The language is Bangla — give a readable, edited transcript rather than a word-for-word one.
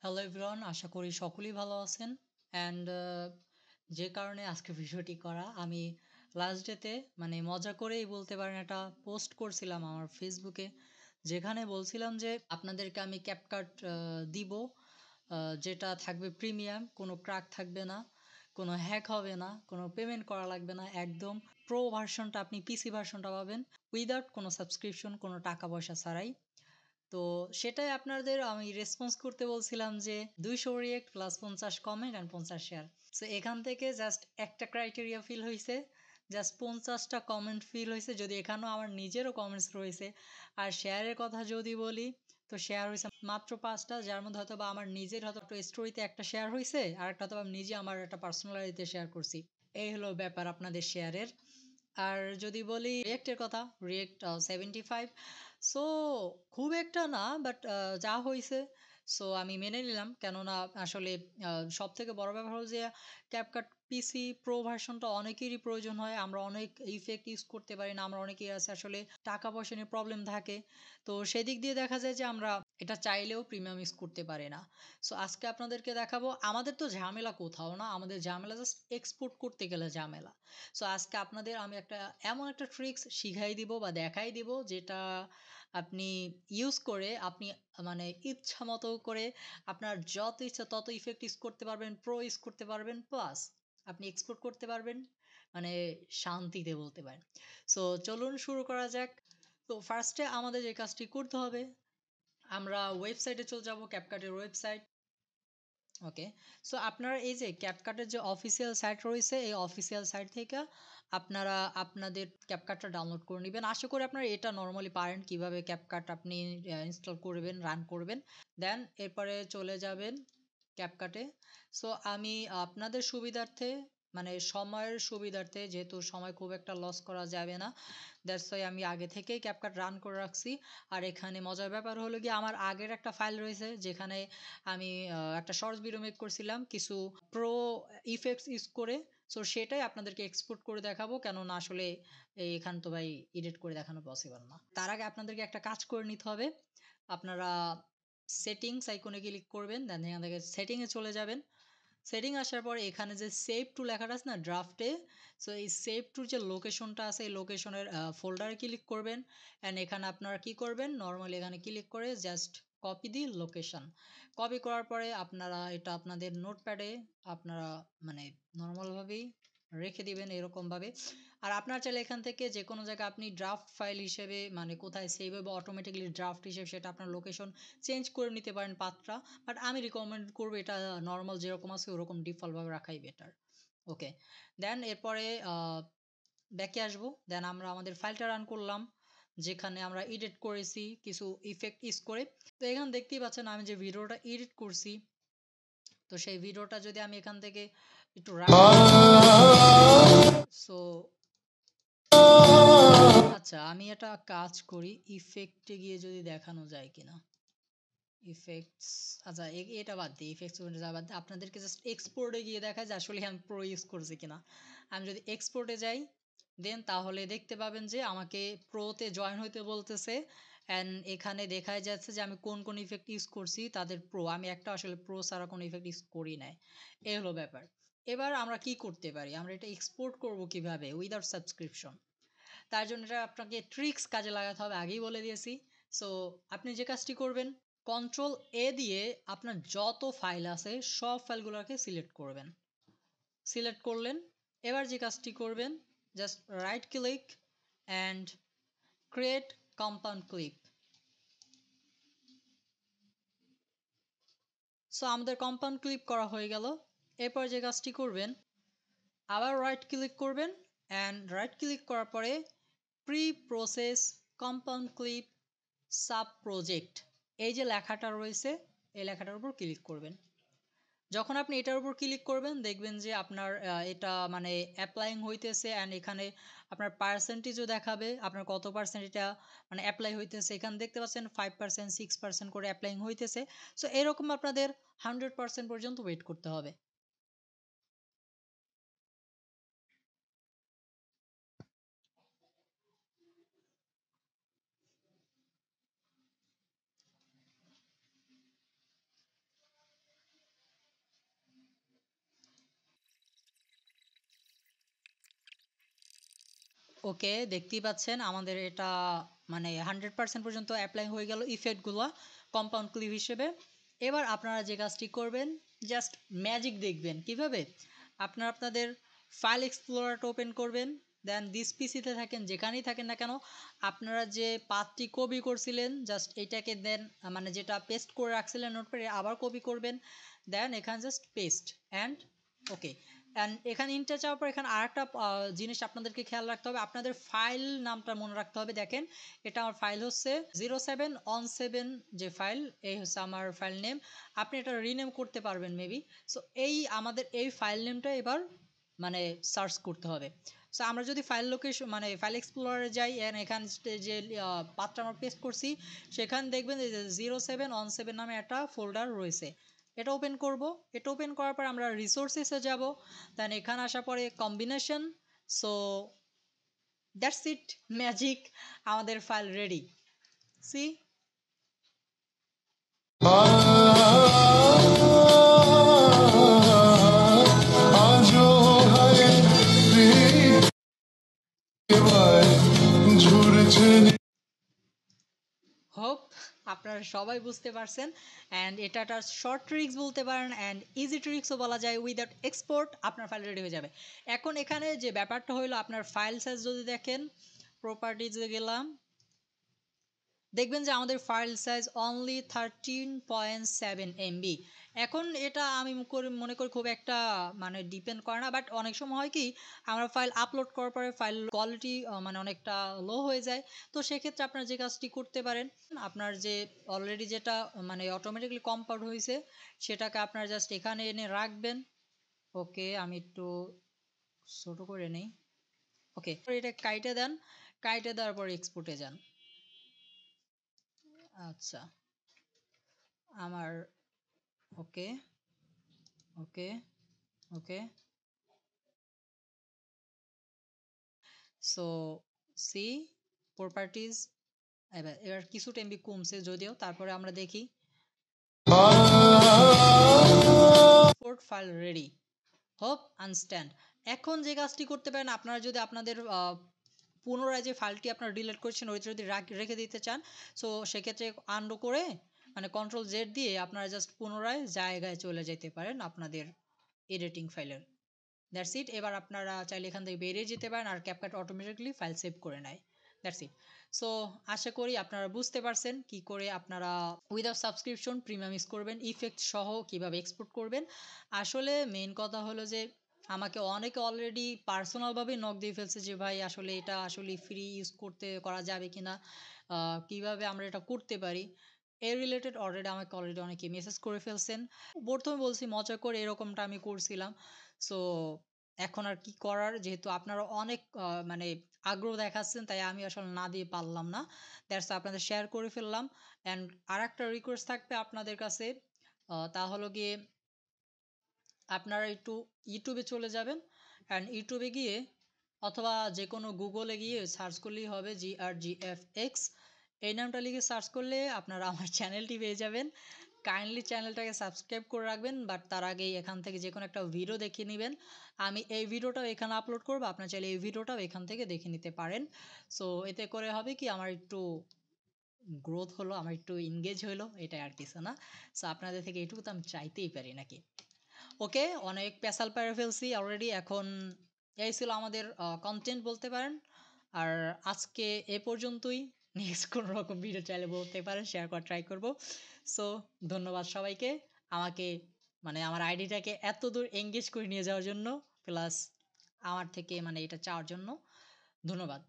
হ্যালো এভরিওয়ান, আশা করি সকলেই ভালো আছেন। অ্যান্ড যে কারণে আজকে ভিডিওটি করা, আমি লাস্ট ডেতে মানে মজা করেই বলতে পারেন একটা পোস্ট করছিলাম আমার ফেসবুকে, যেখানে বলছিলাম যে আপনাদেরকে আমি ক্যাপকাট দিব, যেটা থাকবে প্রিমিয়াম, কোনো ক্র্যাক থাকবে না, কোনো হ্যাক হবে না, কোনো পেমেন্ট করা লাগবে না, একদম প্রো ভার্সনটা আপনি পিসি ভার্সনটা পাবেন উইদাউট কোনো সাবস্ক্রিপশন, কোনো টাকা পয়সা ছাড়াই। তো সেটাই আপনাদের আমি রেসপন্স করতে বলছিলাম যে 200 react plus 50 comment and 50 share. So এখান থেকে জাস্ট একটা ক্রাইটেরিয়া ফিল হয়েছে, জাস্ট 50টা কমেন্ট ফিল হয়েছে, যদি এখানেও আমার নিজেরও কমেন্টস রয়েছে। আর শেয়ারের কথা যদি বলি, তো শেয়ার হয়েছে মাত্র 5টা, যার মধ্যে হয়তো বা আমার নিজের হয়তো একটা স্টোরিতে একটা শেয়ার হয়েছে, আর একটা হয়তো আমি নিজে আমার একটা পার্সোনালিতে শেয়ার করছি। এই হলো ব্যাপার আপনাদের শেয়ারের। আর যদি বলি রিয়েক্টের কথা, রিয়েক্ট 75। সো খুব একটা না, বাট যা হয়েছে সো আমি মেনে নিলাম, কেননা আসলে সব থেকে বড় ব্যাপার হলো যে ক্যাপকাট পিসি প্রো ভার্সনটা অনেকেরই প্রয়োজন হয়। আমরা অনেক ইফেক্ট ইউজ করতে পারি না, আমরা অনেকেই আছে আসলে টাকা পয়সা নিয়ে প্রবলেম থাকে। তো সেদিক দিয়ে দেখা যায় যে আমরা এটা চাইলেও প্রিমিয়াম ইউজ করতে পারি না। সো আজকে আপনাদেরকে দেখাবো, আমাদের তো ঝামেলা কোথাও না, আমাদের ঝামেলা জাস্ট এক্সপোর্ট করতে গেলে ঝামেলা। সো আজকে আপনাদের আমি এমন একটা ট্রিক্স শিখাই দিব বা দেখাই দিব, যেটা আপনি ইউজ করে আপনি মানে ইচ্ছা মতো করে আপনার যত ইচ্ছা তত ইফেক্ট ইউজ করতে পারবেন, প্রো ইউজ করতে পারবেন, প্লাস আপনি এক্সপোর্ট করতে পারবেন মানে শান্তিতে বলতে পারেন। সো চলুন শুরু করা যাক। তো ফার্স্টে আমাদের যে কাজটি করতে হবে, আমরা ওয়েবসাইটে চলে যাব, ক্যাপকাটের ওয়েবসাইট। ওকে, সো আপনারা এই যে ক্যাপকাটের যে অফিসিয়াল সাইট রয়েছে, এই অফিসিয়াল সাইট থেকে আপনারা আপনাদের ক্যাপকাটটা ডাউনলোড করে নেবেন। আশা করি আপনারা এটা নর্মালি পারেন কিভাবে ক্যাপকাট আপনি ইনস্টল করবেন, রান করবেন। দেন এরপরে চলে যাবেন ক্যাপকাটে। সো আমি আপনাদের সুবিধার্থে মানে সময়ের সুবিধার্থে, যেহেতু সময় খুব একটা লস করা যাবে না, দ্যাটস ওয়াই আমি আগে থেকেই ক্যাপকাট রান করে রাখছি। আর এখানে মজার ব্যাপার হলো গিয়ে আমার আগের একটা ফাইল রয়েছে, যেখানে আমি একটা শর্টস ভিডিও মেক করছিলাম কিছু প্রো ইফেক্টস ইউজ করে। সো সেটাই আপনাদেরকে এক্সপোর্ট করে দেখাবো, কেননা আসলে এখান তো ভাই এডিট করে দেখানো পসিবল না। তার আগে আপনাদেরকে একটা কাজ করে নিতে হবে। আপনারা সেটিংস আইকনে ক্লিক করবেন, দেন এখান থেকে সেটিংয়ে চলে যাবেন। সেটিং আসার পর এখানে যে সেভ টু লেখাটা আছে না ড্রাফটে, সো এই সেভ টুর যে লোকেশনটা আছে, এই লোকেশনের ফোল্ডারে ক্লিক করবেন। অ্যান্ড এখানে আপনারা কি করবেন, নর্মালি এখানে ক্লিক করে জাস্ট কপি দি লোকেশন। কপি করার পরে আপনারা এটা আপনাদের নোটপ্যাডে আপনারা মানে নর্মালভাবেই রেখে দিবেন এরকমভাবে। আর আপনার চাইলে এখান থেকে যে কোনো জায়গায় আপনি ড্রাফট ফাইল হিসেবে মানে কোথায় সেভ হবে অটোমেটিক্যালি ড্রাফট হিসেবে, সেটা আপনার লোকেশন চেঞ্জ করে নিতে পারেন পাথটা। বাট আমি রিকমেন্ড করবো এটা নর্মাল যেরকম আছে ওরকম ডিফল্টভাবে রাখাই বেটার। ওকে, দেন এরপরে ব্যাকে আসবো। দেন আমরা আমাদের ফাইলটা রান করলাম, যেখানে আমরা এডিট করেছি কিছু ইফেক্ট ইউজ করে। তো এখানে দেখতেই পাচ্ছেন আমি যে ভিডিওটা এডিট করছি, তো সেই ভিডিওটা যদি আমি এখান থেকে একটু সো আচ্ছা, আমি এটা কাজ করি, ইফেক্টে গিয়ে যদি দেখানো যায় কিনা ইফেক্টস। আচ্ছা, এটা বাদ দিই, ইফেক্টস বাদ দিই, আপনাদেরকে জাস্ট এক্সপোর্টে গিয়ে দেখায় যে আসলে আমি প্রো ইউজ করছি কিনা। আমি যদি এক্সপোর্টে যাই, দেন তাহলে দেখতে পাবেন যে আমাকে প্রোতে জয়েন হইতে বলতেছে। অ্যান্ড এখানে দেখায় যাচ্ছে যে আমি কোন কোন ইফেক্ট ইউজ করছি তাদের প্রো, আমি একটা আসলে প্রো ছাড়া কোনো ইফেক্ট ইউজ করি নাই। এই হলো ব্যাপার। এবার আমরা কি করতে পারি, আমরা এটা এক্সপোর্ট করব কিভাবে উইদাউট সাবস্ক্রিপশন। তার জন্য এটা আপনাকে ট্রিক্স কাজে লাগাতে হবে, আগেই বলে দিয়েছি। সো আপনি যে কাজটি করবেন, কন্ট্রোল এ দিয়ে আপনার যত ফাইল আছে সব ফাইলগুলোকে সিলেক্ট করবেন। সিলেক্ট করলেন, এবার যে কাজটি করবেন, just right click and create compound clip. So আমাদের কম্পাউন্ড ক্লিপ করা হয়ে গেল। এরপর যে কাজটি করবেন, আবার রাইট ক্লিক করবেন, অ্যান্ড রাইট ক্লিক করার পরে pre process compound clip sub project, এই যে লেখাটা রয়েছে এই লেখাটার উপর ক্লিক করবেন। যখন আপনি এটার উপর ক্লিক করবেন, দেখবেন যে আপনার এটা মানে অ্যাপ্লাইং হইতেছে। অ্যান্ড এখানে আপনার পার্সেন্টেজও দেখাবে আপনার কত পার্সেন্ট এটা মানে অ্যাপ্লাই হইতেছে। এখানে দেখতে পাচ্ছেন 5%, 6% করে অ্যাপ্লাইং হইতেছে। সো এরকম আপনাদের 100% পর্যন্ত ওয়েট করতে হবে। ওকে, দেখতেই পাচ্ছেন আমাদের এটা মানে 100% পর্যন্ত অ্যাপ্লাই হয়ে গেল ইফেক্টগুলো কম্পাউন্ড ক্লিপ হিসেবে। এবার আপনারা যে কাজটি করবেন, জাস্ট ম্যাজিক দেখবেন কিভাবে। আপনারা আপনাদের ফাইল এক্সপ্লোরারটা ওপেন করবেন, দেন দিস পিসিতে থাকেন যেখানেই থাকেন না কেন, আপনারা যে পাথটি কপি করছিলেন জাস্ট এইটাকে দেন, মানে যেটা পেস্ট করে রাখছিলেন নোটপ্যাডে আবার কপি করবেন, দেন এখানে just paste and okay. And এখানে ইন্টার যাওয়ার পর এখানে আরেকটা জিনিস আপনাদেরকে খেয়াল রাখতে হবে, আপনাদের ফাইল নামটা মনে রাখতে হবে। দেখেন এটা আমার ফাইল হচ্ছে 07on7, যে ফাইল এই হচ্ছে আমার ফাইল নেম। আপনি এটা রিনেম করতে পারবেন মেবি। সো এই আমাদের এই ফাইল নেমটা এবার মানে সার্চ করতে হবে। সো আমরা যদি ফাইল লোকেশন মানে ফাইল এক্সপ্লোরারে যাই, এখানে যে পাথটা আমরা পেস্ট করছি সেখানে দেখবেন যে 07on7 নামে একটা ফোল্ডার রয়েছে। এটা ওপেন করব। এটা ওপেন করার পর আমরা রিসোর্সেসে যাব, দেন এখানে আসার পরে combination. So that's it, magic, আমাদের ফাইল রেডি। সি হোপ আপনারা সবাই বুঝতে পারছেন। অ্যান্ড এটা একটা শর্ট ট্রিক্স বলতে পারেন, অ্যান্ড ইজি ট্রিক্সও বলা যায়। উইদাউট এক্সপোর্ট আপনার ফাইল রেডি হয়ে যাবে। এখন এখানে যে ব্যাপারটা হইলো, আপনার ফাইল সাইজ যদি দেখেন, প্রপার্টিজে গেলাম, দেখবেন যে আমাদের ফাইল সাইজ অনলি 13.7 MB। এখন এটা আমি মনে করি খুব একটা মানে ডিপেন্ড করে না, বাট অনেক সময় হয় কি আমরা ফাইল আপলোড করার পরে ফাইল কোয়ালিটি মানে অনেকটা লো হয়ে যায়। তো সেক্ষেত্রে আপনারা যে কাজটি করতে পারেন, আপনার যে অলরেডি যেটা মানে অটোমেটিকলি কম্পাউন্ড হয়েছে সেটাকে আপনারা জাস্ট এখানে এনে রাখবেন। ওকে, আমি একটু ছোট করে নেই। ওকে, এটা কাইটে দেন, কাইটে দেওয়ার পর এক্সপোর্টে যান। আচ্ছা, আমার ওকে ওকে ওকে। সো সি প্রপার্টিজ, এবার এবার কিছুটা এমবি কমছে যদিও, তারপরে আমরা দেখি এক্সপোর্ট ফাইল রেডি, হোপ আনস্ট্যান্ড। এখন যে কাজটি করতে পারেন, আপনারা যদি আপনাদের পুনরায় যে ফাইলটি আপনারা ডিলিট করেছেন ওইটা যদি রেখে দিতে চান, সো সেক্ষেত্রে আন্ডু করে মানে কন্ট্রোল জেড দিয়ে আপনারা জাস্ট পুনরায় জায়গায় চলে যেতে পারেন আপনাদের এডিটিং ফাইলের। That's it. এবার আপনারা চাইলে এখান থেকে বেরিয়ে যেতে পারেন, আর ক্যাপকাট অটোমেটিকলি ফাইল সেভ করে নেয়। That's it. সো আশা করি আপনারা বুঝতে পারছেন কি করে আপনারা উইদাউট সাবস্ক্রিপশন প্রিমিয়াম ইউজ করবেন, ইফেক্ট সহ কিভাবে এক্সপোর্ট করবেন। আসলে মেইন কথা হলো যে আমাকে অনেকে অলরেডি পার্সোনালভাবে নক দিয়ে ফেলছে যে ভাই আসলে এটা আসলে ফ্রি ইউজ করা যাবে কিনা, কিভাবে আমরা এটা করতে পারি, এর রিলেটেড আমাকে অলরেডি অনেকে মেসেজ করে ফেলছেন। প্রথমে বলছি মজা করে এরকমটা আমি করছিলাম। সো এখন আর কি করার, যেহেতু আপনারা অনেক মানে আগ্রহ দেখাচ্ছেন, তাই আমি আসলে না দিয়ে পারলাম না। দ্যাটস আপনাদের শেয়ার করে ফেললাম। অ্যান্ড আর একটা রিকোয়েস্ট থাকবে আপনাদের কাছে, তা হলো গিয়ে আপনারা একটু ইউটিউবে চলে যাবেন, অ্যান্ড ইউটিউবে গিয়ে অথবা যে কোনো গুগলে গিয়ে সার্চ করলেই হবে GRGFX, এই নামটা লিখে সার্চ করলে আপনারা আমার চ্যানেলটি পেয়ে যাবেন। কাইন্ডলি চ্যানেলটাকে সাবস্ক্রাইব করে রাখবেন, বাট তার আগেই এখান থেকে যে কোনো একটা ভিডিও দেখে নেবেন। আমি এই ভিডিওটাও এখানে আপলোড করবো, আপনার চাইলে এই ভিডিওটাও এখান থেকে দেখে নিতে পারেন। সো এতে করে হবে কি আমার একটু গ্রোথ হলো, আমার একটু এনগেজ হলো, এটাই আর কিছু না। সো আপনাদের থেকে এটুকু তো আমি চাইতেই পারি নাকি। ওকে, অনেক পেশাল পেরে ফেলছি অলরেডি। এখন এই ছিল আমাদের কন্টেন্ট বলতে পারেন। আর আজকে এ পর্যন্তই। নেক্সট কোনো রকম ভিডিও চাইলে বলতে পারেন, শেয়ার করার ট্রাই করব। সো ধন্যবাদ সবাইকে আমাকে মানে আমার আইডিটাকে এত দূর এঙ্গেজ করে নিয়ে যাওয়ার জন্য, প্লাস আমার থেকে মানে এটা চাওয়ার জন্য। ধন্যবাদ।